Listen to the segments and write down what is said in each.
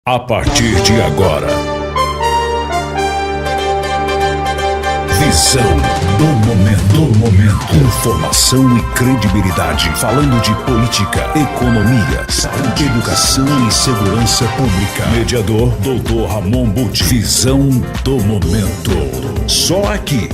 A partir de agora, visão do momento. Informação e credibilidade. Falando de política, economia, saúde, educação e segurança pública. Mediador Dr. Ramon Butti. Visão do momento. Só aqui.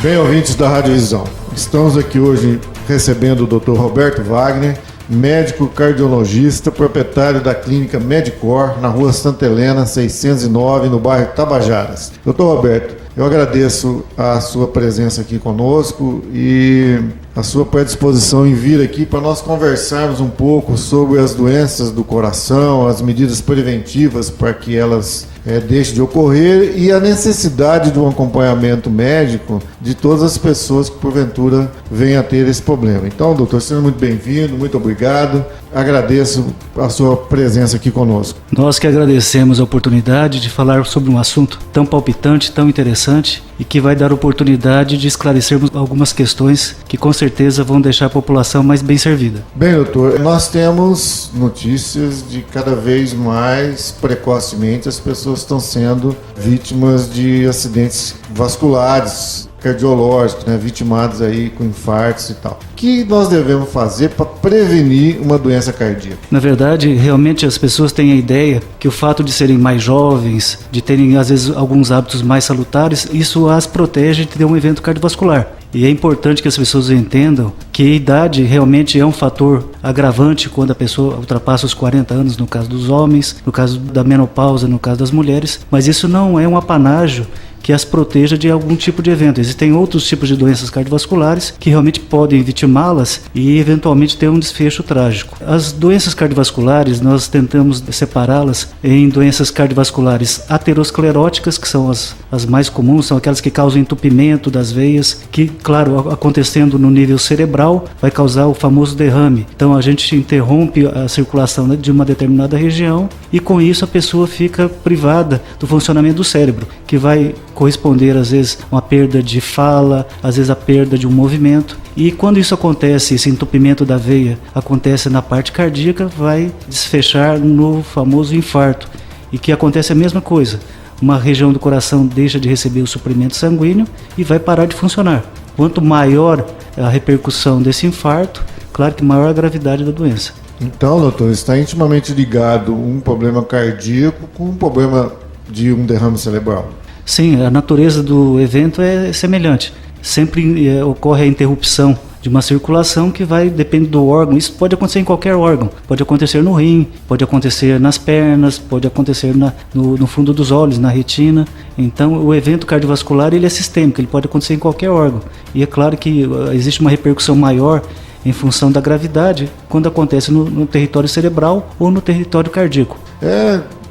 Bem, ouvintes da Rádio Visão, estamos aqui hoje recebendo o Dr. Roberto Wagner, médico cardiologista, proprietário da clínica Medicor, na rua Santa Helena, 609, no bairro Tabajaras. Dr. Roberto, eu agradeço a sua presença aqui conosco e a sua predisposição em vir aqui para nós conversarmos um pouco sobre as doenças do coração, as medidas preventivas para que elas deixem de ocorrer e a necessidade de um acompanhamento médico de todas as pessoas que porventura venham a ter esse problema. Então, doutor, seja muito bem-vindo, muito obrigado. Agradeço a sua presença aqui conosco. Nós que agradecemos a oportunidade de falar sobre um assunto tão palpitante, tão interessante e que vai dar oportunidade de esclarecermos algumas questões que com certeza vão deixar a população mais bem servida. Bem, doutor, nós temos notícias de cada vez mais precocemente as pessoas estão sendo vítimas de acidentes vasculares, cardiológicos, vitimados aí com infartos e tal. O que nós devemos fazer para prevenir uma doença cardíaca? Na verdade, realmente as pessoas têm a ideia que o fato de serem mais jovens, de terem às vezes alguns hábitos mais salutares, isso as protege de ter um evento cardiovascular. E é importante que as pessoas entendam que a idade realmente é um fator agravante quando a pessoa ultrapassa os 40 anos, no caso dos homens, no caso da menopausa, no caso das mulheres, mas isso não é um apanágio que as proteja de algum tipo de evento. Existem outros tipos de doenças cardiovasculares que realmente podem vitimá-las e eventualmente ter um desfecho trágico. As doenças cardiovasculares, nós tentamos separá-las em doenças cardiovasculares ateroscleróticas, que são as mais comuns, são aquelas que causam entupimento das veias, que, claro, acontecendo no nível cerebral, vai causar o famoso derrame. Então a gente interrompe a circulação de uma determinada região e com isso a pessoa fica privada do funcionamento do cérebro, que vai corresponder às vezes a uma perda de fala, às vezes a perda de um movimento. E quando isso acontece, esse entupimento da veia acontece na parte cardíaca, vai desfechar no famoso infarto. E que acontece a mesma coisa, uma região do coração deixa de receber o suprimento sanguíneo e vai parar de funcionar. Quanto maior a repercussão desse infarto, claro que maior a gravidade da doença. Então, doutor, está intimamente ligado um problema cardíaco com um problema de um derrame cerebral? Sim, a natureza do evento é semelhante. Sempre ocorre a interrupção de uma circulação que vai depender do órgão. Isso pode acontecer em qualquer órgão. Pode acontecer no rim, pode acontecer nas pernas, pode acontecer no fundo dos olhos, na retina. Então, o evento cardiovascular ele é sistêmico, ele pode acontecer em qualquer órgão. E é claro que existe uma repercussão maior em função da gravidade quando acontece no território cerebral ou no território cardíaco.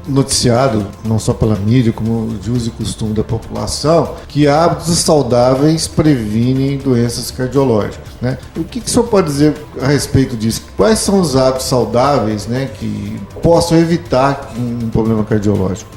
Noticiado, não só pela mídia, como de uso e costume da população, que hábitos saudáveis previnem doenças cardiológicas, O que o senhor pode dizer a respeito disso? Quais são os hábitos saudáveis, que possam evitar um problema cardiológico?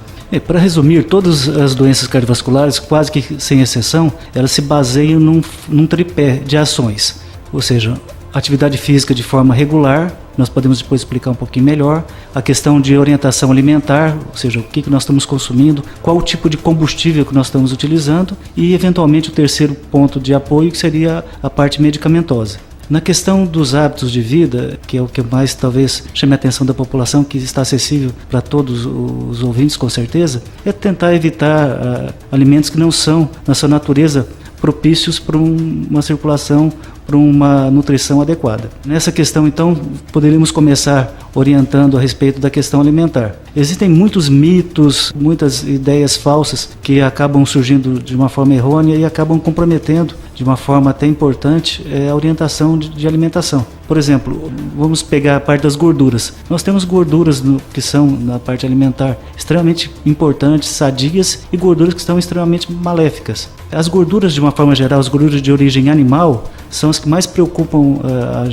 Para resumir, todas as doenças cardiovasculares, quase que sem exceção, elas se baseiam num tripé de ações, ou seja, atividade física de forma regular. Nós podemos depois explicar um pouquinho melhor a questão de orientação alimentar, ou seja, o que nós estamos consumindo, qual o tipo de combustível que nós estamos utilizando e, eventualmente, o terceiro ponto de apoio, que seria a parte medicamentosa. Na questão dos hábitos de vida, que é o que mais talvez chame a atenção da população, que está acessível para todos os ouvintes com certeza, é tentar evitar alimentos que não são, na sua natureza, propícios para uma circulação, para uma nutrição adequada. Nessa questão, então, poderíamos começar orientando a respeito da questão alimentar. Existem muitos mitos, muitas ideias falsas que acabam surgindo de uma forma errônea e acabam comprometendo de uma forma até importante a orientação de alimentação. Por exemplo, vamos pegar a parte das gorduras. Nós temos gorduras que são, na parte alimentar, extremamente importantes, sadias, e gorduras que são extremamente maléficas. As gorduras, de uma forma geral, as gorduras de origem animal, são as que mais preocupam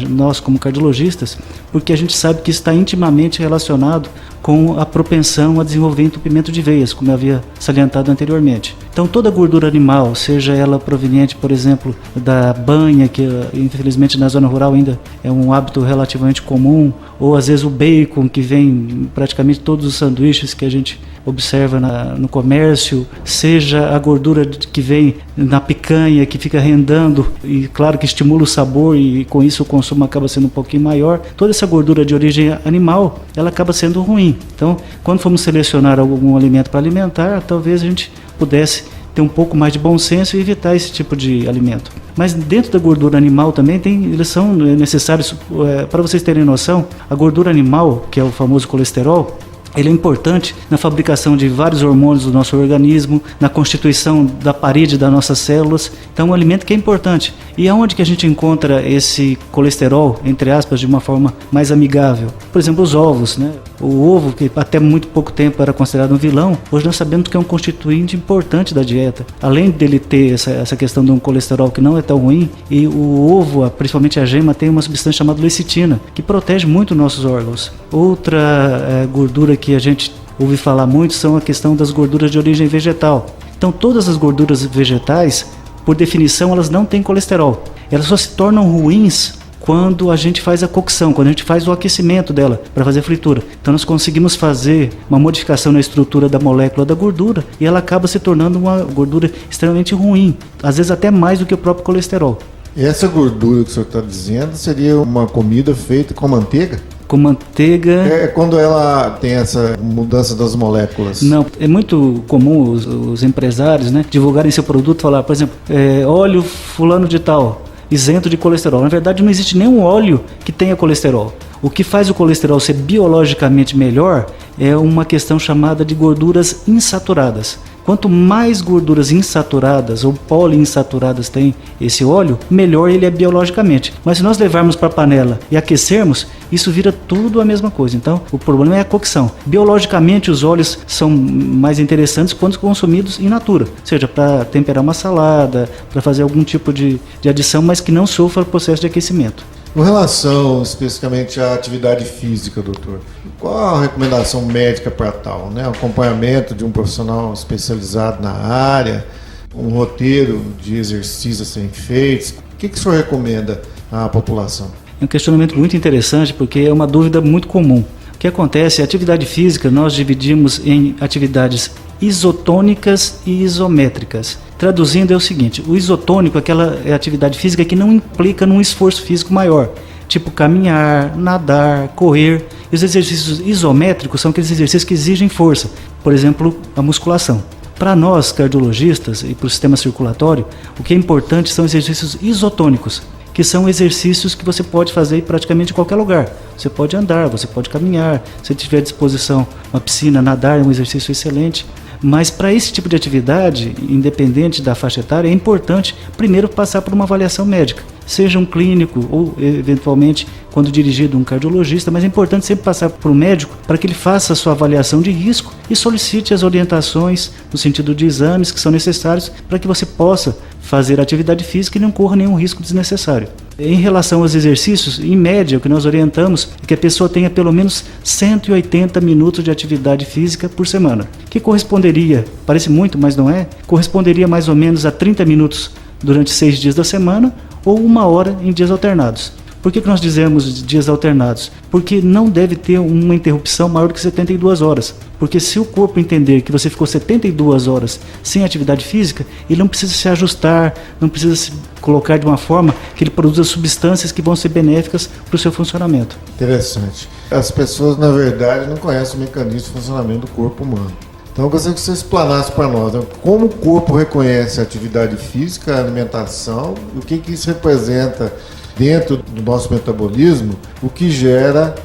nós como cardiologistas, porque a gente sabe que está intimamente relacionado com a propensão a desenvolver entupimento de veias, como eu havia salientado anteriormente. Então toda gordura animal, seja ela proveniente, por exemplo, da banha, que infelizmente na zona rural ainda é um hábito relativamente comum, ou às vezes o bacon, que vem em praticamente todos os sanduíches que a gente observa no comércio, seja a gordura que vem na picanha, que fica rendando e claro que estimula o sabor e com isso o consumo acaba sendo um pouquinho maior. Toda essa gordura de origem animal, ela acaba sendo ruim. Então, quando formos selecionar algum alimento para alimentar, talvez a gente pudesse ter um pouco mais de bom senso e evitar esse tipo de alimento. Mas dentro da gordura animal também eles são necessários, para vocês terem noção, a gordura animal, que é o famoso colesterol, ele é importante na fabricação de vários hormônios do nosso organismo, na constituição da parede das nossas células. Então é um alimento que é importante. E aonde que a gente encontra esse colesterol, entre aspas, de uma forma mais amigável? Por exemplo, os ovos, né? O ovo, que até muito pouco tempo era considerado um vilão, hoje nós sabemos que é um constituinte importante da dieta. Além dele ter essa questão de um colesterol que não é tão ruim, e o ovo, principalmente a gema, tem uma substância chamada lecitina, que protege muito nossos órgãos. Outra gordura que a gente ouve falar muito são a questão das gorduras de origem vegetal. Então todas as gorduras vegetais, por definição, elas não têm colesterol. Elas só se tornam ruins quando a gente faz a cocção, quando a gente faz o aquecimento dela para fazer fritura. Então nós conseguimos fazer uma modificação na estrutura da molécula da gordura e ela acaba se tornando uma gordura extremamente ruim, às vezes até mais do que o próprio colesterol. E essa gordura que o senhor está dizendo seria uma comida feita com manteiga? Com manteiga... É quando ela tem essa mudança das moléculas. Não, é muito comum os empresários, né, divulgarem seu produto, falar, por exemplo, óleo fulano de tal, isento de colesterol. Na verdade, não existe nenhum óleo que tenha colesterol. O que faz o colesterol ser biologicamente melhor é uma questão chamada de gorduras insaturadas. Quanto mais gorduras insaturadas ou poliinsaturadas tem esse óleo, melhor ele é biologicamente. Mas se nós levarmos para a panela e aquecermos, isso vira tudo a mesma coisa. Então, o problema é a cocção. Biologicamente, os óleos são mais interessantes quando consumidos in natura, seja para temperar uma salada, para fazer algum tipo de adição, mas que não sofra o processo de aquecimento. Com relação especificamente à atividade física, doutor, qual a recomendação médica para tal? Né? O acompanhamento de um profissional especializado na área, um roteiro de exercícios a serem feitos, o que o senhor recomenda à população? É um questionamento muito interessante porque é uma dúvida muito comum. O que acontece é a atividade física nós dividimos em atividades isotônicas e isométricas. Traduzindo é o seguinte, o isotônico é a atividade física que não implica num esforço físico maior, tipo caminhar, nadar, correr. E os exercícios isométricos são aqueles exercícios que exigem força, por exemplo, a musculação. Para nós, cardiologistas e para o sistema circulatório, o que é importante são exercícios isotônicos, que são exercícios que você pode fazer em praticamente qualquer lugar. Você pode andar, você pode caminhar, se tiver à disposição uma piscina, nadar é um exercício excelente. Mas para esse tipo de atividade, independente da faixa etária, é importante primeiro passar por uma avaliação médica, seja um clínico ou eventualmente quando dirigido um cardiologista, mas é importante sempre passar por um médico para que ele faça a sua avaliação de risco e solicite as orientações no sentido de exames que são necessários para que você possa fazer atividade física e não corra nenhum risco desnecessário. Em relação aos exercícios, em média, o que nós orientamos é que a pessoa tenha pelo menos 180 minutos de atividade física por semana, que corresponderia, parece muito, mas não é, corresponderia mais ou menos a 30 minutos durante 6 dias da semana ou 1 hora em dias alternados. Por que nós dizemos dias alternados? Porque não deve ter uma interrupção maior do que 72 horas. Porque se o corpo entender que você ficou 72 horas sem atividade física, ele não precisa se ajustar, não precisa se colocar de uma forma que ele produza substâncias que vão ser benéficas para o seu funcionamento. Interessante. As pessoas, na verdade, não conhecem o mecanismo de funcionamento do corpo humano. Então eu gostaria que você explanasse para nós, né, como o corpo reconhece a atividade física, a alimentação, e o que isso representa dentro do nosso metabolismo, o que gera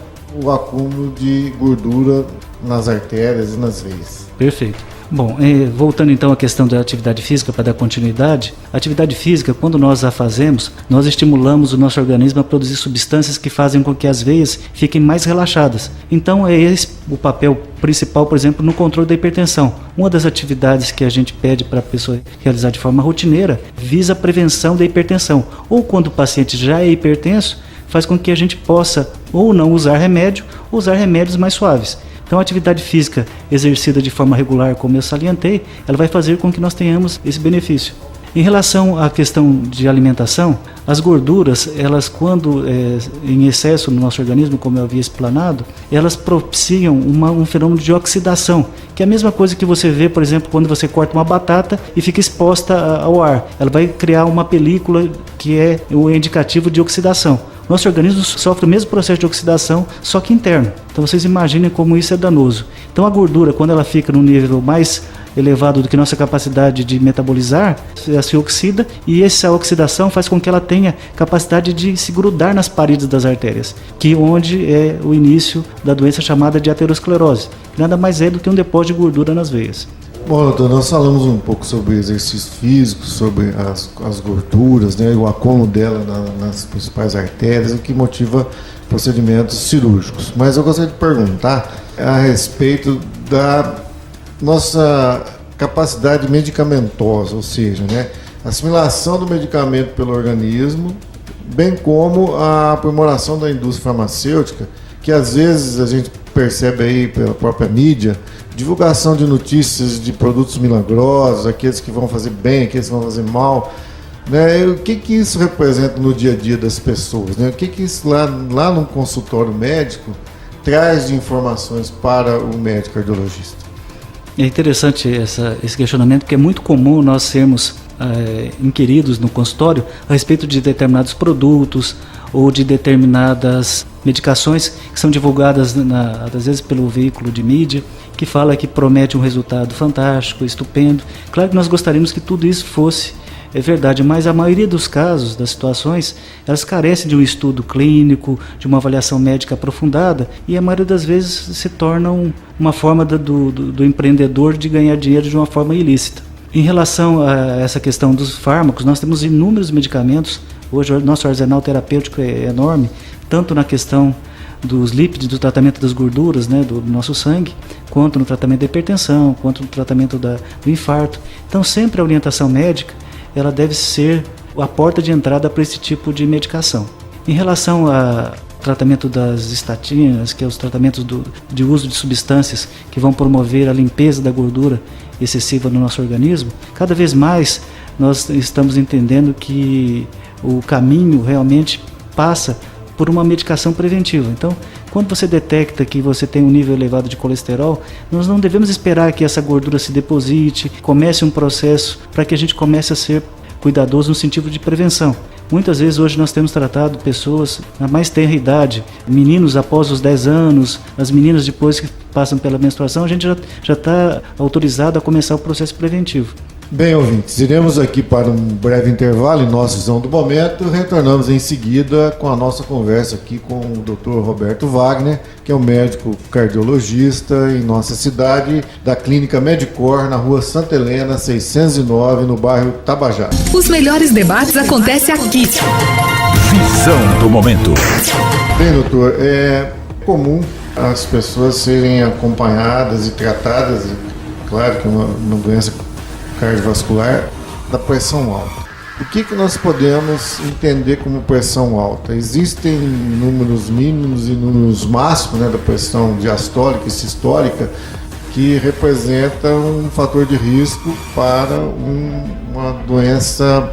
o acúmulo de gordura nas artérias e nas veias. Perfeito. Bom, voltando então à questão da atividade física, para dar continuidade, a atividade física, quando nós a fazemos, nós estimulamos o nosso organismo a produzir substâncias que fazem com que as veias fiquem mais relaxadas. Então é esse o papel principal, por exemplo, no controle da hipertensão. Uma das atividades que a gente pede para a pessoa realizar de forma rotineira visa a prevenção da hipertensão. Ou quando o paciente já é hipertenso, faz com que a gente possa ou não usar remédio, ou usar remédios mais suaves. Então a atividade física exercida de forma regular, como eu salientei, ela vai fazer com que nós tenhamos esse benefício. Em relação à questão de alimentação, as gorduras, elas quando em excesso no nosso organismo, como eu havia explanado, elas propiciam um fenômeno de oxidação, que é a mesma coisa que você vê, por exemplo, quando você corta uma batata e fica exposta ao ar. Ela vai criar uma película que é o indicativo de oxidação. Nosso organismo sofre o mesmo processo de oxidação, só que interno. Então vocês imaginem como isso é danoso. Então a gordura, quando ela fica no nível mais elevado do que nossa capacidade de metabolizar, ela se oxida, e essa oxidação faz com que ela tenha capacidade de se grudar nas paredes das artérias, que onde é o início da doença chamada de aterosclerose, que nada mais é do que um depósito de gordura nas veias. Bom, doutor, nós falamos um pouco sobre exercício físico, sobre as gorduras, né, o acúmulo dela nas principais artérias, o que motiva procedimentos cirúrgicos. Mas eu gostaria de perguntar a respeito da nossa capacidade medicamentosa, ou seja, né, a assimilação do medicamento pelo organismo, bem como a aprimoração da indústria farmacêutica, que às vezes a gente percebe aí pela própria mídia, divulgação de notícias de produtos milagrosos, aqueles que vão fazer bem, aqueles que vão fazer mal, né? O que isso representa no dia a dia das pessoas, né? O que isso lá no consultório médico traz de informações para o médico cardiologista? É interessante esse questionamento, porque é muito comum nós sermos inquiridos no consultório a respeito de determinados produtos ou de determinadas medicações que são divulgadas às vezes pelo veículo de mídia, que fala que promete um resultado fantástico, estupendo. Claro que nós gostaríamos que tudo isso fosse verdade, mas a maioria dos casos, das situações, elas carecem de um estudo clínico, de uma avaliação médica aprofundada, e a maioria das vezes se tornam uma forma do empreendedor de ganhar dinheiro de uma forma ilícita. Em relação a essa questão dos fármacos, nós temos inúmeros medicamentos. Hoje o nosso arsenal terapêutico é enorme, tanto na questão dos lípidos, do tratamento das gorduras, né, do nosso sangue, quanto no tratamento da hipertensão, quanto no tratamento do infarto. Então sempre a orientação médica ela deve ser a porta de entrada para esse tipo de medicação. Em relação ao tratamento das estatinas, que é os tratamentos de uso de substâncias que vão promover a limpeza da gordura excessiva no nosso organismo, cada vez mais nós estamos entendendo que o caminho realmente passa por uma medicação preventiva. Então, quando você detecta que você tem um nível elevado de colesterol, nós não devemos esperar que essa gordura se deposite, comece um processo para que a gente comece a ser cuidadoso no sentido de prevenção. Muitas vezes hoje nós temos tratado pessoas na mais tenra idade, meninos após os 10 anos, as meninas depois que passam pela menstruação, a gente já está autorizado a começar o processo preventivo. Bem, ouvintes, iremos aqui para um breve intervalo em nossa visão do momento. Retornamos em seguida com a nossa conversa aqui com o Dr. Roberto Wagner, que é um médico cardiologista em nossa cidade, da Clínica Medicor, na rua Santa Helena, 609, no bairro Tabajara. Os melhores debates acontecem aqui. Visão do momento. Bem, doutor, é comum as pessoas serem acompanhadas e tratadas, claro que é uma doença cardiovascular, da pressão alta. O que nós podemos entender como pressão alta? Existem números mínimos e números máximos, né, da pressão diastólica e sistólica, que representam um fator de risco para uma doença,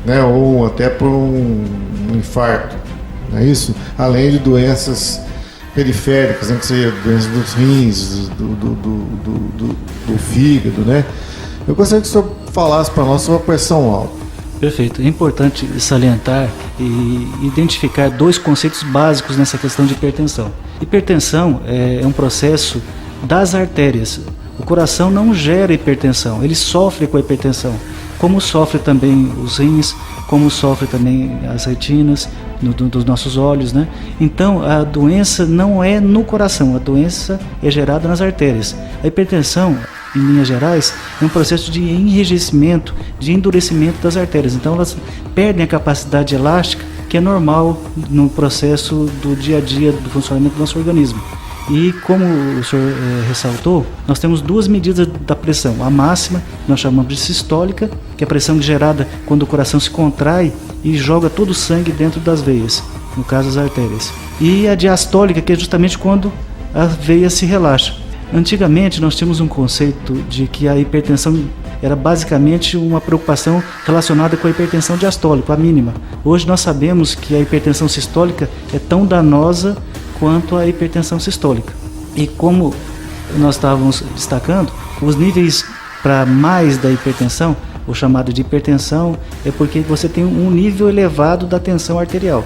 né, ou até para um infarto, não é isso? Além de doenças periféricas, né, que seria doenças dos rins, do fígado, né? Eu gostaria que o senhor falasse para nós sobre a pressão alta. Perfeito. É importante salientar e identificar dois conceitos básicos nessa questão de hipertensão. Hipertensão é um processo das artérias. O coração não gera hipertensão, ele sofre com a hipertensão, como sofre também os rins, como sofre também as retinas dos nossos olhos, né? Então a doença não é no coração, a doença é gerada nas artérias. A hipertensão, em linhas gerais, é um processo de enrijecimento, de endurecimento das artérias. Então elas perdem a capacidade elástica que é normal no processo do dia a dia do funcionamento do nosso organismo. E como o senhor ressaltou, nós temos duas medidas da pressão. A máxima, nós chamamos de sistólica, que é a pressão gerada quando o coração se contrai e joga todo o sangue dentro das veias, no caso as artérias. E a diastólica, que é justamente quando a veia se relaxa. Antigamente nós tínhamos um conceito de que a hipertensão era basicamente uma preocupação relacionada com a hipertensão diastólica, a mínima. Hoje nós sabemos que a hipertensão sistólica é tão danosa quanto a hipertensão sistólica. E como nós estávamos destacando, os níveis para mais da hipertensão, o chamado de hipertensão, é porque você tem um nível elevado da tensão arterial.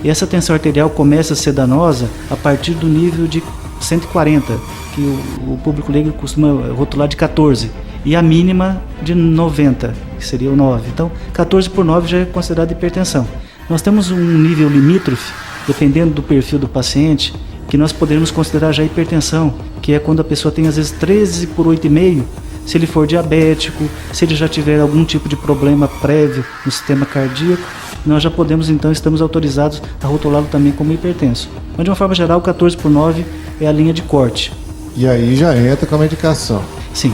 E essa tensão arterial começa a ser danosa a partir do nível de 140, que o público leigo costuma rotular de 14, e a mínima de 90, que seria o 9. Então, 14 por 9 já é considerado hipertensão. Nós temos um nível limítrofe, dependendo do perfil do paciente, que nós podemos considerar já hipertensão, que é quando a pessoa tem às vezes 13 por 8,5, se ele for diabético, se ele já tiver algum tipo de problema prévio no sistema cardíaco, nós já podemos então, estamos autorizados a rotulá-lo também como hipertenso. Mas de uma forma geral, 14 por 9 é a linha de corte. E aí já entra com a medicação. Sim,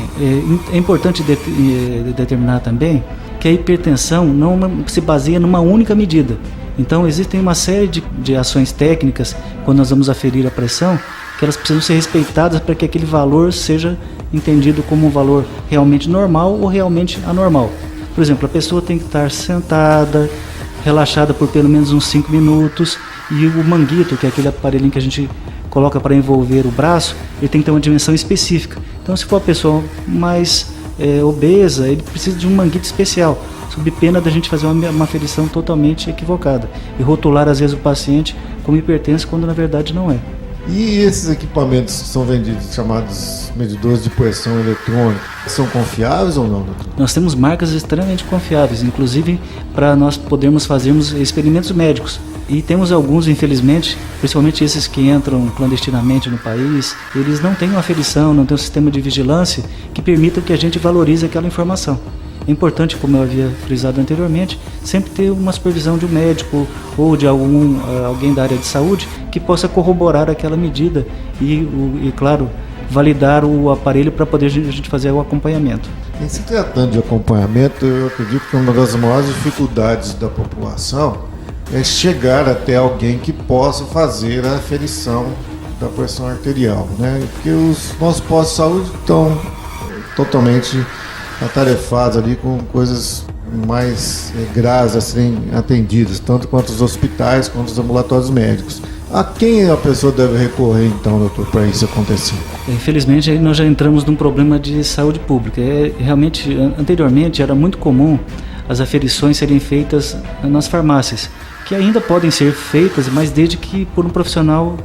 é importante determinar também que a hipertensão não se baseia numa única medida. Então existem uma série de ações técnicas, quando nós vamos aferir a pressão, que elas precisam ser respeitadas para que aquele valor seja entendido como um valor realmente normal ou realmente anormal. Por exemplo, a pessoa tem que estar sentada, relaxada por pelo menos uns 5 minutos, e o manguito, que é aquele aparelhinho que a gente coloca para envolver o braço, ele tem que ter uma dimensão específica. Então, se for uma pessoa mais obesa, ele precisa de um manguito especial, sob pena da gente fazer uma aferição totalmente equivocada e rotular às vezes o paciente como hipertenso quando na verdade não é. E esses equipamentos que são vendidos, chamados medidores de pressão eletrônica, são confiáveis ou não, doutor? Nós temos marcas extremamente confiáveis, inclusive para nós podermos fazermos experimentos médicos. E temos alguns, infelizmente, principalmente esses que entram clandestinamente no país, eles não têm uma aferição, não têm um sistema de vigilância que permita que a gente valorize aquela informação. É importante, como eu havia frisado anteriormente, sempre ter uma supervisão de um médico ou de alguém da área de saúde que possa corroborar aquela medida e claro, validar o aparelho para poder a gente fazer o acompanhamento. Em se tratando de acompanhamento, eu acredito que uma das maiores dificuldades da população é chegar até alguém que possa fazer a aferição da pressão arterial, né? Porque os nossos postos de saúde estão totalmente atarefados ali com coisas mais graves a serem atendidas, tanto quanto os hospitais quanto os ambulatórios médicos. A quem a pessoa deve recorrer então, doutor, para isso acontecer? Infelizmente, aí nós já entramos num problema de saúde pública. Realmente, anteriormente era muito comum as aferições serem feitas nas farmácias, que ainda podem ser feitas, mas desde que por um profissional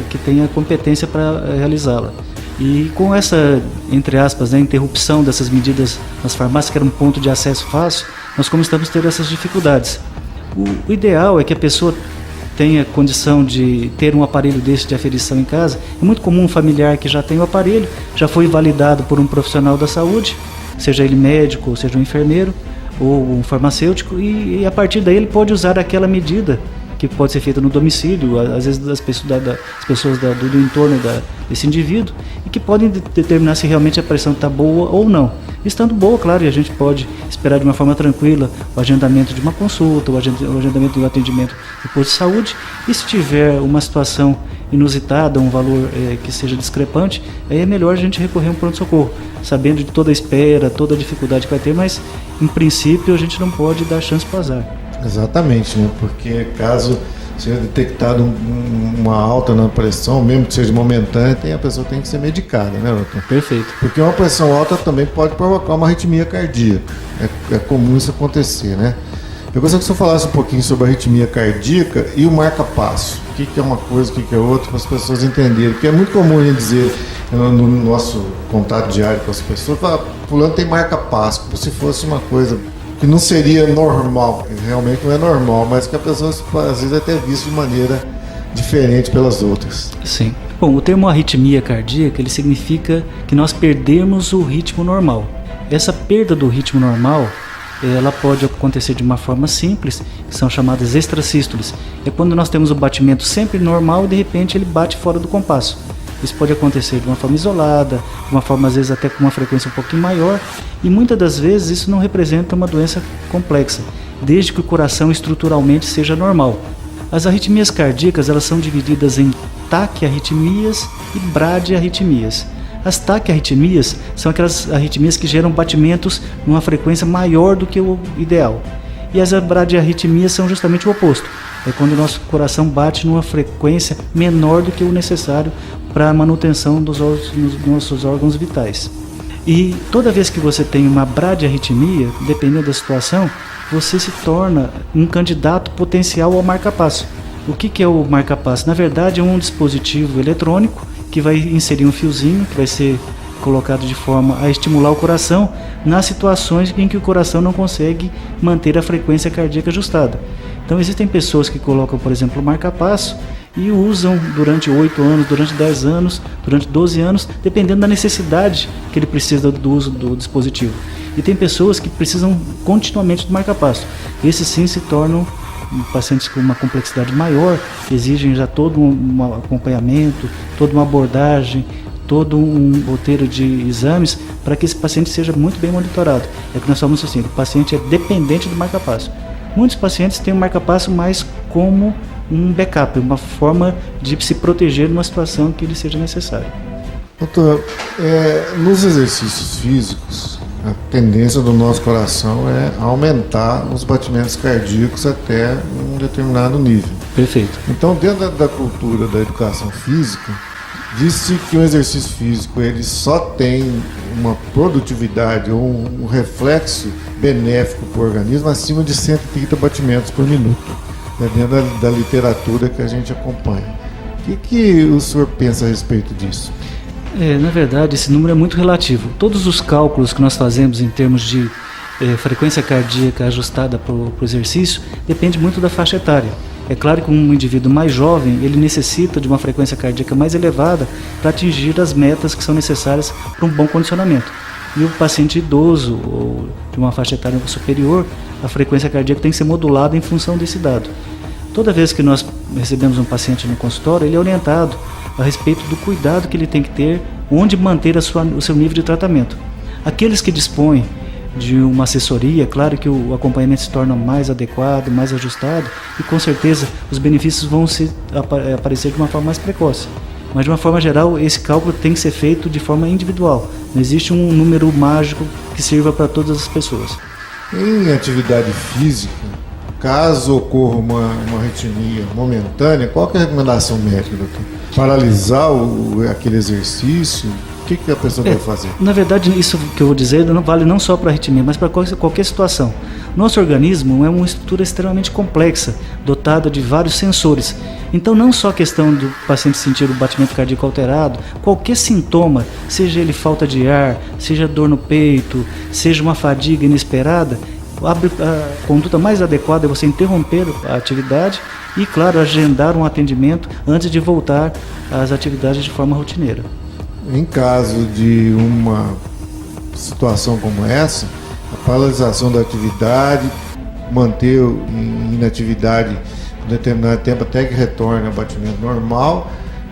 que tenha competência para realizá-la. E com essa, entre aspas, interrupção dessas medidas nas farmácias, que era um ponto de acesso fácil, nós começamos a ter essas dificuldades. O ideal é que a pessoa tenha condição de ter um aparelho desse de aferição em casa. É muito comum um familiar que já tem o aparelho, já foi validado por um profissional da saúde, seja ele médico, seja um enfermeiro ou um farmacêutico, e a partir daí ele pode usar aquela medida que pode ser feita no domicílio, às vezes das pessoas do entorno desse indivíduo, e que podem determinar se realmente a pressão está boa ou não. Estando boa, claro, e a gente pode esperar de uma forma tranquila o agendamento de uma consulta, o agendamento de um atendimento do posto de saúde, e se tiver uma situação inusitada, um valor que seja discrepante, aí é melhor a gente recorrer a um pronto-socorro, sabendo de toda a espera, toda a dificuldade que vai ter, mas em princípio a gente não pode dar chance para o azar. Exatamente, né? Porque caso seja detectado uma alta na pressão, mesmo que seja momentânea, a pessoa tem que ser medicada, né, doutor? Perfeito. Porque uma pressão alta também pode provocar uma arritmia cardíaca. É comum isso acontecer, né? Eu gostaria que o senhor falasse um pouquinho sobre a arritmia cardíaca e o marca-passo. O que é uma coisa, o que é outra, para as pessoas entenderem. Porque é muito comum a gente dizer no nosso contato diário com as pessoas, fulano tem marca-passo, como se fosse uma coisa que não seria normal, realmente não é normal, mas que a pessoa às vezes é até vista de maneira diferente pelas outras. Sim. Bom, o termo arritmia cardíaca, ele significa que nós perdemos o ritmo normal. Essa perda do ritmo normal, ela pode acontecer de uma forma simples, que são chamadas extrasístoles. É quando nós temos o batimento sempre normal e de repente ele bate fora do compasso. Isso pode acontecer de uma forma isolada, de uma forma às vezes até com uma frequência um pouquinho maior, e muitas das vezes isso não representa uma doença complexa, desde que o coração estruturalmente seja normal. As arritmias cardíacas, elas são divididas em taquiarritmias e bradiarritmias. As taquiarritmias são aquelas arritmias que geram batimentos numa frequência maior do que o ideal. E as bradiarritmias são justamente o oposto. É quando o nosso coração bate numa frequência menor do que o necessário para a manutenção dos nossos órgãos vitais. E toda vez que você tem uma bradiarritmia, dependendo da situação, você se torna um candidato potencial ao marca-passo. O que é o marca-passo? Na verdade, é um dispositivo eletrônico que vai inserir um fiozinho, que vai ser colocado de forma a estimular o coração nas situações em que o coração não consegue manter a frequência cardíaca ajustada. Então existem pessoas que colocam, por exemplo, o marca-passo e usam durante 8 anos, durante 10 anos, durante 12 anos, dependendo da necessidade que ele precisa do uso do dispositivo. E tem pessoas que precisam continuamente do marca-passo. Esses sim se tornam pacientes com uma complexidade maior, exigem já todo um acompanhamento, toda uma abordagem, todo um roteiro de exames para que esse paciente seja muito bem monitorado. É que nós falamos assim, o paciente é dependente do marca-passo. Muitos pacientes têm o marca-passo mais como um backup, uma forma de se proteger numa situação que ele seja necessário. Doutor, nos exercícios físicos, a tendência do nosso coração é aumentar os batimentos cardíacos até um determinado nível. Perfeito. Então, dentro da cultura da educação física, diz-se que o exercício físico ele só tem uma produtividade ou um reflexo benéfico para o organismo acima de 130 batimentos por minuto, dentro da literatura que a gente acompanha. O que o senhor pensa a respeito disso? Na verdade, esse número é muito relativo. Todos os cálculos que nós fazemos em termos de frequência cardíaca ajustada para o exercício depende muito da faixa etária. É claro que um indivíduo mais jovem, ele necessita de uma frequência cardíaca mais elevada para atingir as metas que são necessárias para um bom condicionamento. E o paciente idoso ou de uma faixa etária superior, a frequência cardíaca tem que ser modulada em função desse dado. Toda vez que nós recebemos um paciente no consultório, ele é orientado a respeito do cuidado que ele tem que ter, onde manter o seu nível de tratamento. Aqueles que dispõem de uma assessoria, claro que o acompanhamento se torna mais adequado, mais ajustado e com certeza os benefícios vão aparecer de uma forma mais precoce. Mas de uma forma geral, esse cálculo tem que ser feito de forma individual. Não existe um número mágico que sirva para todas as pessoas. Em atividade física, caso ocorra uma arritmia momentânea, qual que é a recomendação médica, doutor? Paralisar aquele exercício? O que a pessoa deve fazer? Na verdade, isso que eu vou dizer não vale não só para arritmia, mas para qualquer situação. Nosso organismo é uma estrutura extremamente complexa, dotada de vários sensores. Então, não só a questão do paciente sentir o batimento cardíaco alterado, qualquer sintoma, seja ele falta de ar, seja dor no peito, seja uma fadiga inesperada, a conduta mais adequada é você interromper a atividade e, claro, agendar um atendimento antes de voltar às atividades de forma rotineira. Em caso de uma situação como essa, a paralisação da atividade, manter em inatividade por determinado tempo até que retorne ao batimento normal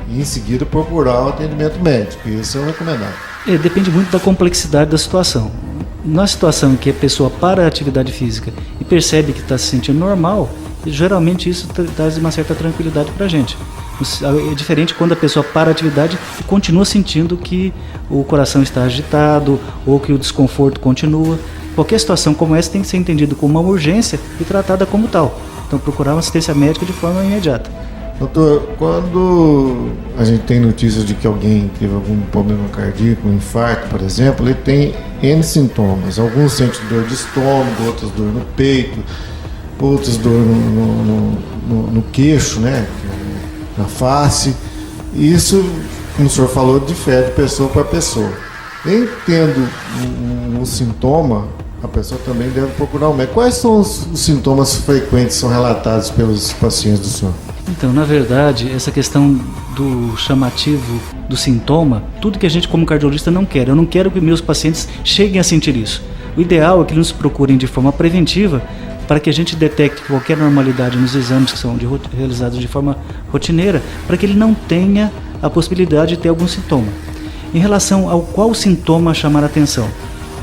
e em seguida procurar o atendimento médico. Isso é o recomendado. Depende muito da complexidade da situação. Na situação em que a pessoa para a atividade física e percebe que está se sentindo normal, geralmente isso traz uma certa tranquilidade para a gente. É diferente quando a pessoa para a atividade e continua sentindo que o coração está agitado ou que o desconforto continua. Qualquer situação como essa tem que ser entendida como uma urgência e tratada como tal. Então procurar uma assistência médica de forma imediata. Doutor, quando a gente tem notícias de que alguém teve algum problema cardíaco, um infarto, por exemplo, ele tem N sintomas. Alguns sentem dor de estômago, outros dor no peito, outros dor no queixo, né? Na face. Isso, como o senhor falou, difere de pessoa para pessoa. Em tendo um sintoma, a pessoa também deve procurar um médico. Quais são os sintomas frequentes que são relatados pelos pacientes do senhor? Então, na verdade, essa questão do chamativo do sintoma, tudo que a gente como cardiologista não quer. Eu não quero que meus pacientes cheguem a sentir isso. O ideal é que eles nos procurem de forma preventiva para que a gente detecte qualquer normalidade nos exames que são realizados de forma rotineira, para que ele não tenha a possibilidade de ter algum sintoma. Em relação ao qual sintoma chamar a atenção,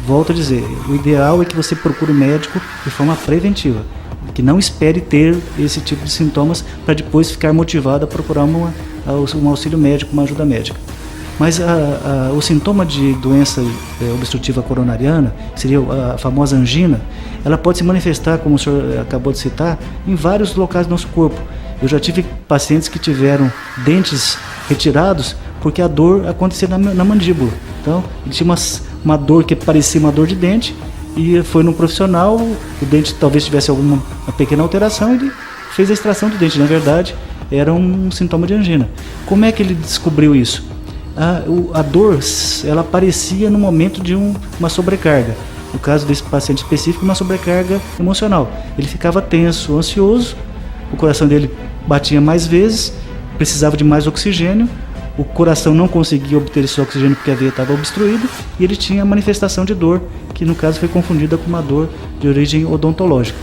volto a dizer, o ideal é que você procure o médico de forma preventiva. que não espere ter esse tipo de sintomas para depois ficar motivado a procurar um auxílio médico, uma ajuda médica. Mas o sintoma de doença obstrutiva coronariana, que seria a famosa angina, ela pode se manifestar, como o senhor acabou de citar, em vários locais do nosso corpo. Eu já tive pacientes que tiveram dentes retirados porque a dor acontecia na mandíbula. Então, ele tinha uma dor que parecia uma dor de dente e foi num profissional, o dente talvez tivesse uma pequena alteração, ele fez a extração do dente. Na verdade, era um sintoma de angina. Como é que ele descobriu isso? A dor, ela aparecia no momento de uma sobrecarga. No caso desse paciente específico, uma sobrecarga emocional. Ele ficava tenso, ansioso, o coração dele batia mais vezes, precisava de mais oxigênio, o coração não conseguia obter esse oxigênio porque a veia estava obstruída e ele tinha manifestação de dor, que no caso foi confundida com uma dor de origem odontológica.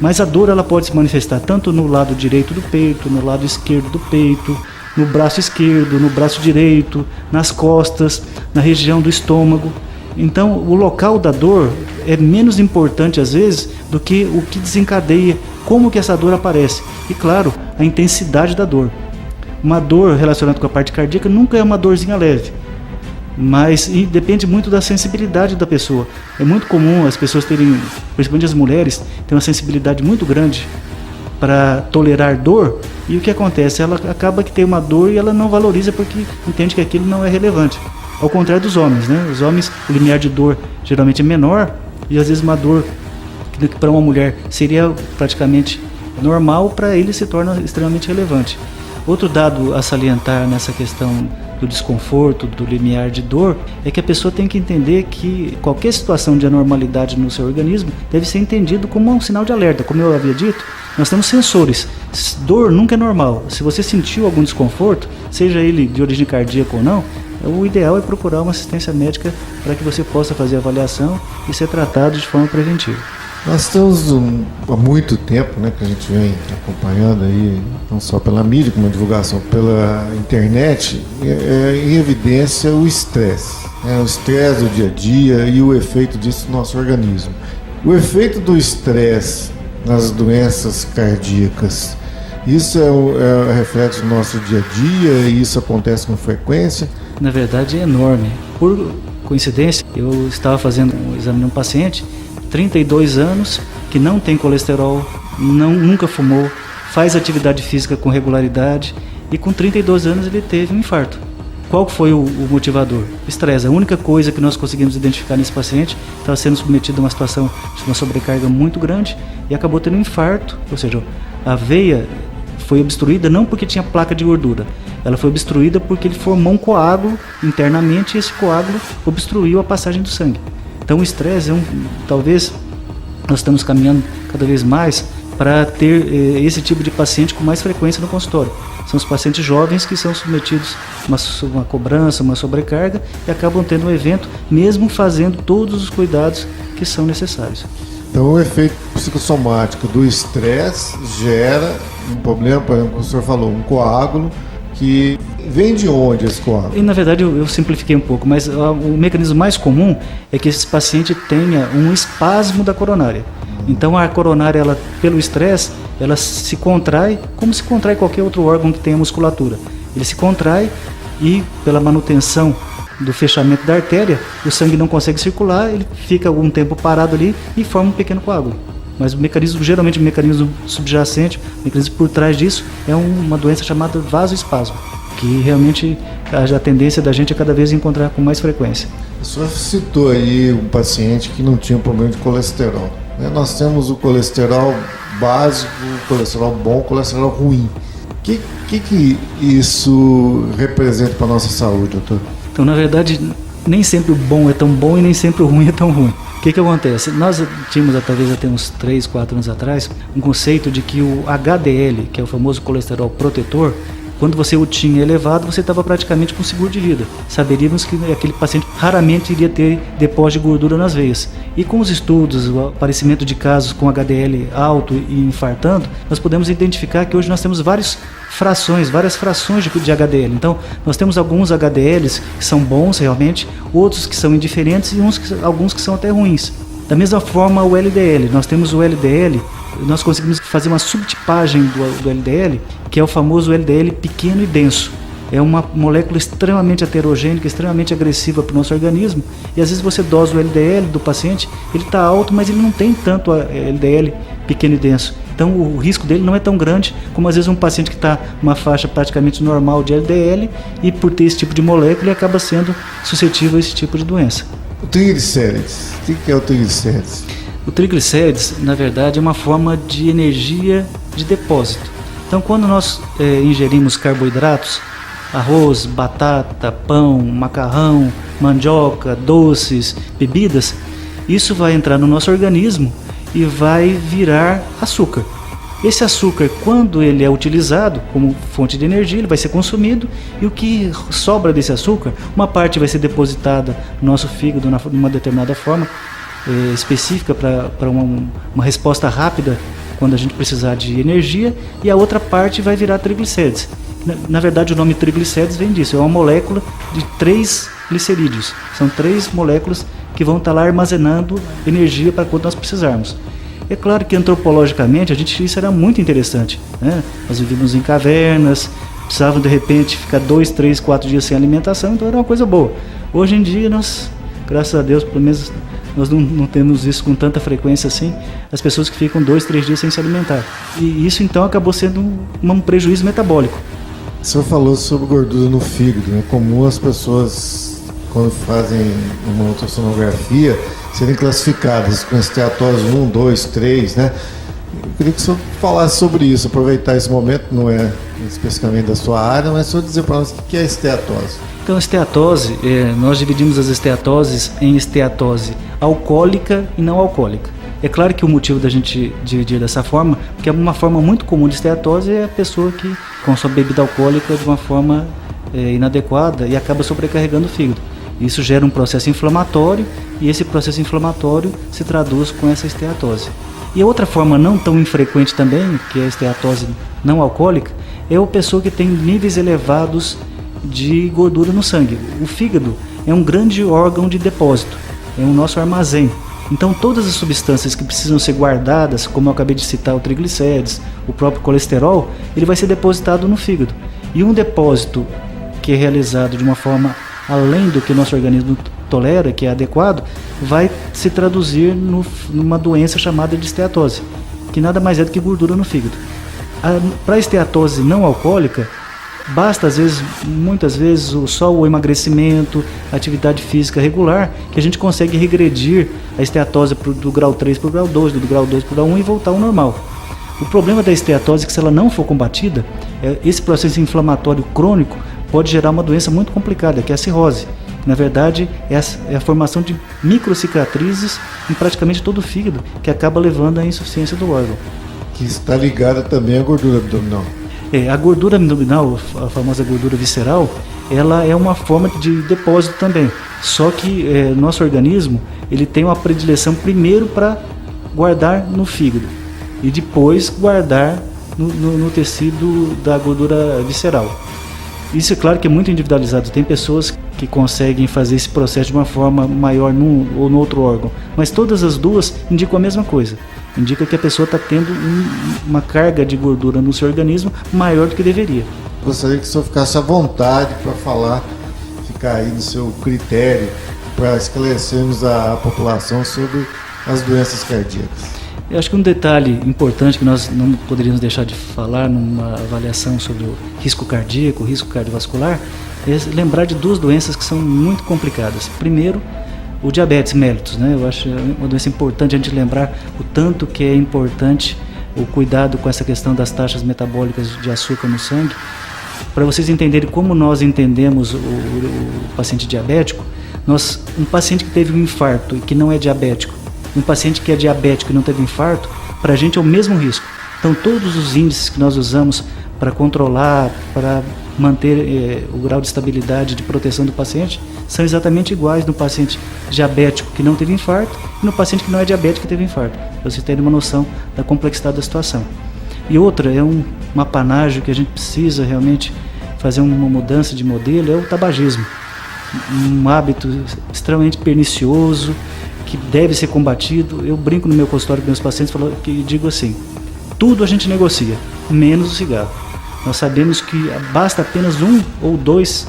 Mas a dor ela pode se manifestar tanto no lado direito do peito, no lado esquerdo do peito, no braço esquerdo, no braço direito, nas costas, na região do estômago. Então, o local da dor é menos importante, às vezes, do que o que desencadeia, como que essa dor aparece. E, claro, a intensidade da dor. Uma dor relacionada com a parte cardíaca nunca é uma dorzinha leve, mas depende muito da sensibilidade da pessoa. É muito comum as pessoas terem, principalmente as mulheres, terem uma sensibilidade muito grande para tolerar dor, e o que acontece? Ela acaba que tem uma dor e ela não valoriza porque entende que aquilo não é relevante. Ao contrário dos homens, né? Os homens, o limiar de dor geralmente é menor e às vezes uma dor que para uma mulher seria praticamente normal, para ele se torna extremamente relevante. Outro dado a salientar nessa questão do desconforto, do limiar de dor, é que a pessoa tem que entender que qualquer situação de anormalidade no seu organismo deve ser entendido como um sinal de alerta. Como eu havia dito, nós temos sensores. Dor nunca é normal. Se você sentiu algum desconforto, seja ele de origem cardíaca ou não, o ideal é procurar uma assistência médica para que você possa fazer a avaliação e ser tratado de forma preventiva. Nós estamos há muito tempo, né, que a gente vem acompanhando aí, não só pela mídia, como a divulgação pela internet, em evidência o estresse. O estresse do dia a dia e o efeito disso no nosso organismo. O efeito do estresse nas doenças cardíacas, isso é reflexo do nosso dia a dia e isso acontece com frequência? Na verdade é enorme. Por coincidência, eu estava fazendo um exame de um paciente, 32 anos, que não tem colesterol, nunca fumou, faz atividade física com regularidade e com 32 anos ele teve um infarto. Qual foi o motivador? Estresse. A única coisa que nós conseguimos identificar nesse paciente, estava sendo submetido a uma situação de uma sobrecarga muito grande e acabou tendo um infarto, ou seja, a veia foi obstruída não porque tinha placa de gordura, ela foi obstruída porque ele formou um coágulo internamente e esse coágulo obstruiu a passagem do sangue. Então o estresse talvez nós estamos caminhando cada vez mais para ter esse tipo de paciente com mais frequência no consultório. São os pacientes jovens que são submetidos a uma cobrança, uma sobrecarga e acabam tendo um evento, mesmo fazendo todos os cuidados que são necessários. Então o efeito psicossomático do estresse gera um problema, por exemplo, como o senhor falou, um coágulo que vem de onde esse coágulo? E na verdade eu simplifiquei um pouco, mas o mecanismo mais comum é que esse paciente tenha um espasmo da coronária. Então a coronária, ela, pelo estresse, ela se contrai como se contrai qualquer outro órgão que tenha musculatura. Ele se contrai e pela manutenção do fechamento da artéria, o sangue não consegue circular, ele fica algum tempo parado ali e forma um pequeno coágulo. Mas o mecanismo, geralmente o mecanismo subjacente, o mecanismo por trás disso é uma doença chamada vasoespasmo, que realmente a tendência da gente é cada vez encontrar com mais frequência. O senhor citou aí um paciente que não tinha problema de colesterol. Nós temos o colesterol básico, o colesterol bom, o colesterol ruim. O que isso representa para a nossa saúde, doutor? Então, na verdade, nem sempre o bom é tão bom e nem sempre o ruim é tão ruim. O que acontece? Nós tínhamos, talvez até uns 3, 4 anos atrás, um conceito de que o HDL, que é o famoso colesterol protetor, quando você o tinha elevado, você estava praticamente com seguro de vida. Saberíamos que aquele paciente raramente iria ter depósito de gordura nas veias. E com os estudos, o aparecimento de casos com HDL alto e infartando, nós podemos identificar que hoje nós temos várias frações de HDL. Então, nós temos alguns HDLs que são bons realmente, outros que são indiferentes e alguns que são até ruins. Da mesma forma, o LDL. Nós temos o LDL, nós conseguimos fazer uma subtipagem do LDL, que é o famoso LDL pequeno e denso. É uma molécula extremamente heterogênea, extremamente agressiva para o nosso organismo, e às vezes você dosa o LDL do paciente, ele está alto, mas ele não tem tanto LDL pequeno e denso. Então o risco dele não é tão grande como às vezes um paciente que está numa faixa praticamente normal de LDL e por ter esse tipo de molécula ele acaba sendo suscetível a esse tipo de doença. O triglicérides, o que é o triglicérides? O triglicérides, na verdade, é uma forma de energia de depósito. Então quando nós ingerimos carboidratos, arroz, batata, pão, macarrão, mandioca, doces, bebidas, isso vai entrar no nosso organismo e vai virar açúcar. Esse açúcar, quando ele é utilizado como fonte de energia, ele vai ser consumido, e o que sobra desse açúcar, uma parte vai ser depositada no nosso fígado de uma determinada forma específica para uma resposta rápida quando a gente precisar de energia, e a outra parte vai virar triglicérides. Na verdade, o nome triglicérides vem disso, é uma molécula de 3 glicerídeos. São 3 moléculas que vão estar lá armazenando energia para quando nós precisarmos. É claro que antropologicamente isso era muito interessante, né? Nós vivíamos em cavernas, precisavam de repente ficar 2, 3, 4 dias sem alimentação, então era uma coisa boa. Hoje em dia nós, graças a Deus, pelo menos nós não temos isso com tanta frequência assim, as pessoas que ficam 2, 3 dias sem se alimentar. E isso então acabou sendo um prejuízo metabólico. O senhor falou sobre gordura no fígado, é comum as pessoas, quando fazem uma ultrassonografia, serem classificadas com esteatose 1, 2, 3, né? Eu queria que o senhor falasse sobre isso, aproveitar esse momento, não é especificamente da sua área, mas só dizer para nós o que é esteatose. Então, a esteatose, nós dividimos as esteatoses em esteatose alcoólica e não alcoólica. É claro que o motivo da gente dividir dessa forma, porque é uma forma muito comum de esteatose é a pessoa que consome bebida alcoólica de uma forma inadequada e acaba sobrecarregando o fígado. Isso gera um processo inflamatório e esse processo inflamatório se traduz com essa esteatose. E a outra forma não tão infrequente também, que é a esteatose não alcoólica, é a pessoa que tem níveis elevados de gordura no sangue. O fígado é um grande órgão de depósito, é o nosso armazém. Então todas as substâncias que precisam ser guardadas, como eu acabei de citar, o triglicérides, o próprio colesterol, ele vai ser depositado no fígado. E um depósito que é realizado de uma forma além do que o nosso organismo tolera, que é adequado, vai se traduzir numa doença chamada de esteatose, que nada mais é do que gordura no fígado. Para a esteatose não alcoólica, basta muitas vezes só o emagrecimento, a atividade física regular, que a gente consegue regredir a esteatose do grau 3 para o grau 2, do grau 2 para o grau 1 e voltar ao normal. O problema da esteatose é que se ela não for combatida, esse processo inflamatório crônico pode gerar uma doença muito complicada, que é a cirrose. Na verdade, é a formação de microcicatrizes em praticamente todo o fígado, que acaba levando à insuficiência do órgão. Que está ligada também à gordura abdominal. A gordura abdominal, a famosa gordura visceral, ela é uma forma de depósito também. Só que nosso organismo ele tem uma predileção primeiro para guardar no fígado e depois guardar no tecido da gordura visceral. Isso é claro que é muito individualizado. Tem pessoas que conseguem fazer esse processo de uma forma maior num ou no outro órgão, mas todas as duas indicam a mesma coisa. Indica que a pessoa está tendo uma carga de gordura no seu organismo maior do que deveria. Gostaria que o senhor ficasse à vontade para falar, ficar aí no seu critério, para esclarecermos a população sobre as doenças cardíacas. Eu acho que um detalhe importante que nós não poderíamos deixar de falar numa avaliação sobre o risco cardíaco, o risco cardiovascular, é lembrar de 2 doenças que são muito complicadas. Primeiro, o diabetes mellitus, né? Eu acho uma doença importante a gente lembrar o tanto que é importante o cuidado com essa questão das taxas metabólicas de açúcar no sangue. Para vocês entenderem como nós entendemos o paciente diabético, um paciente que teve um infarto e que não é diabético, um paciente que é diabético e não teve infarto, para a gente é o mesmo risco. Então todos os índices que nós usamos para controlar, para manter o grau de estabilidade, de proteção do paciente, são exatamente iguais no paciente diabético que não teve infarto e no paciente que não é diabético que teve infarto, para vocês terem uma noção da complexidade da situação. E outra, um apanágio que a gente precisa realmente fazer uma mudança de modelo, é o tabagismo. Um hábito extremamente pernicioso, que que deve ser combatido. Eu brinco no meu consultório com meus pacientes e digo assim: tudo a gente negocia, menos o cigarro. Nós sabemos que basta apenas 1 ou 2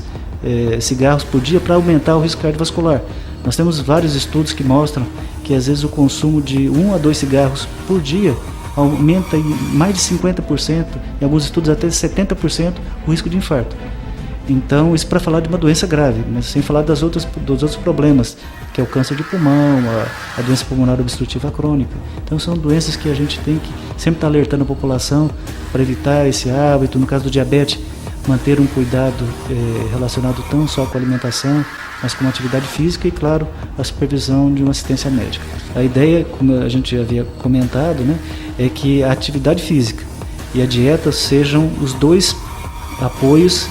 cigarros por dia para aumentar o risco cardiovascular. Nós temos vários estudos que mostram que às vezes o consumo de 1 a 2 cigarros por dia aumenta em mais de 50%, em alguns estudos até 70% o risco de infarto. Então, isso para falar de uma doença grave, mas sem falar dos outros problemas, que é o câncer de pulmão, a doença pulmonar obstrutiva crônica. Então, são doenças que a gente tem que sempre estar alertando a população para evitar esse hábito. No caso do diabetes, manter um cuidado relacionado não só com a alimentação, mas com a atividade física e, claro, a supervisão de uma assistência médica. A ideia, como a gente já havia comentado, né, é que a atividade física e a dieta sejam os 2 apoios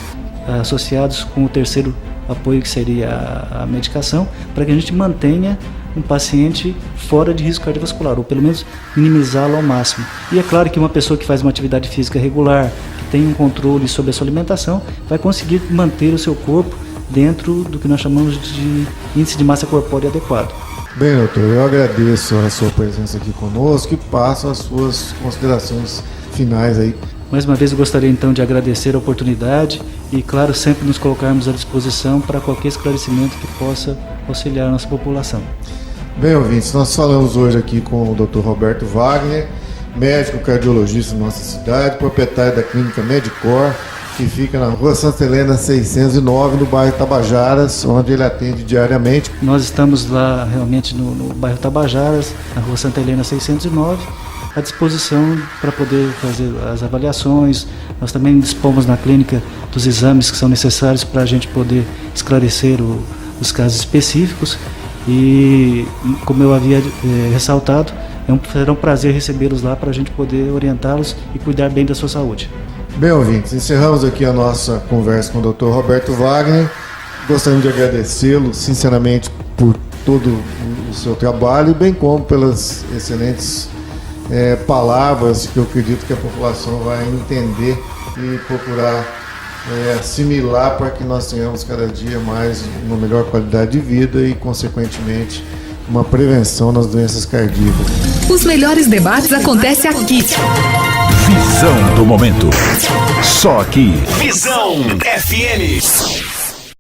associados com o terceiro apoio, que seria a medicação, para que a gente mantenha um paciente fora de risco cardiovascular, ou pelo menos minimizá-lo ao máximo. E é claro que uma pessoa que faz uma atividade física regular, que tem um controle sobre a sua alimentação, vai conseguir manter o seu corpo dentro do que nós chamamos de índice de massa corpórea adequado. Bem, doutor, eu agradeço a sua presença aqui conosco e passo as suas considerações finais aí. Mais uma vez eu gostaria então de agradecer a oportunidade e, claro, sempre nos colocarmos à disposição para qualquer esclarecimento que possa auxiliar a nossa população. Bem, ouvintes, nós falamos hoje aqui com o Dr. Roberto Wagner, médico cardiologista da nossa cidade, proprietário da clínica Medicor, que fica na Rua Santa Helena 609, no bairro Tabajaras, onde ele atende diariamente. Nós estamos lá realmente no bairro Tabajaras, na Rua Santa Helena 609, à disposição para poder fazer as avaliações. Nós também dispomos na clínica dos exames que são necessários para a gente poder esclarecer os casos específicos e, como eu havia ressaltado, será um prazer recebê-los lá para a gente poder orientá-los e cuidar bem da sua saúde. Bem, ouvintes, encerramos aqui a nossa conversa com o Dr. Roberto Wagner. Gostaríamos de agradecê-lo sinceramente por todo o seu trabalho, bem como pelas excelentes palavras que eu acredito que a população vai entender e procurar assimilar para que nós tenhamos cada dia mais uma melhor qualidade de vida e, consequentemente, uma prevenção nas doenças cardíacas. Os melhores debates acontecem aqui. Visão do momento. Só aqui. Visão FM.